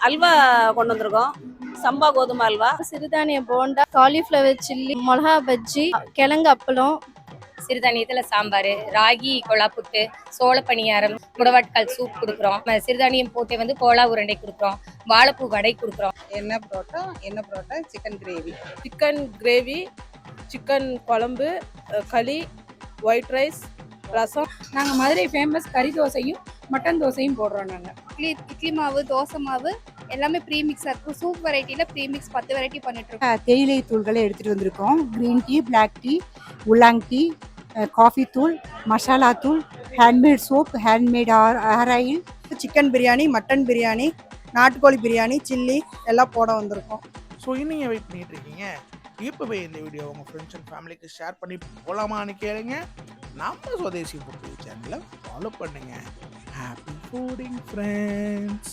அல்வா கொண்டு வந்திருக்கோம். சம்பா கோதுமை அல்வா, சிறுதானிய போண்டா, காலிஃப்ளவர் சில்லி, மிளகா பஜ்ஜி, கிழங்கு அப்பளம், சிறுதானியத்தில் சாம்பார், ராகி கொழா புட்டு, சோள பணியாரம், முடவாட்கால் சூப் கொடுக்குறோம். சிறுதானியம் போட்டு கோலா உருண்டை கொடுக்குறோம். வாழைப்பூ வடை கொடுக்குறோம். எண்ணெய் பரோட்டா, சிக்கன் கிரேவி, சிக்கன் குழம்பு, களி, ஒயிட் ரைஸ், ரசம். நாங்கள் மதுரை ஃபேமஸ் கறி தோசையும் மட்டன் தோசையும் போடுறோம். நாங்கள் இட்லி மாவு, தோசை மாவு எல்லாமே ப்ரீமிக்ஸாக இருக்கும். சூப் வெரைட்டியில் ப்ரீமிக்ஸ் 10 வெரைட்டி பண்ணிட்டு இருக்கோம். தேயிலை தூள்களை எடுத்துகிட்டு வந்திருக்கோம். Green tea, black tea, உலாங் tea, coffee தூள், மசாலா தூள், handmade soap, handmade hair oil, chicken biryani, mutton biryani, நாட்டுக்கோழி பிரியாணி, சில்லி எல்லாம் போட வந்திருக்கோம். ஸோ நீங்கள் வெயிட் பண்ணிட்டு இருக்கீங்க, இப்போவே இந்த வீடியோ உங்கள் ஃப்ரெண்ட்ஸ் அண்ட் ஃபேமிலிக்கு ஷேர் பண்ணி போகலாமான்னு கேளுங்க. நம்ம சுதேசி ஃபுட் சேனலை ஃபாலோ பண்ணுங்க. Happy footing friends.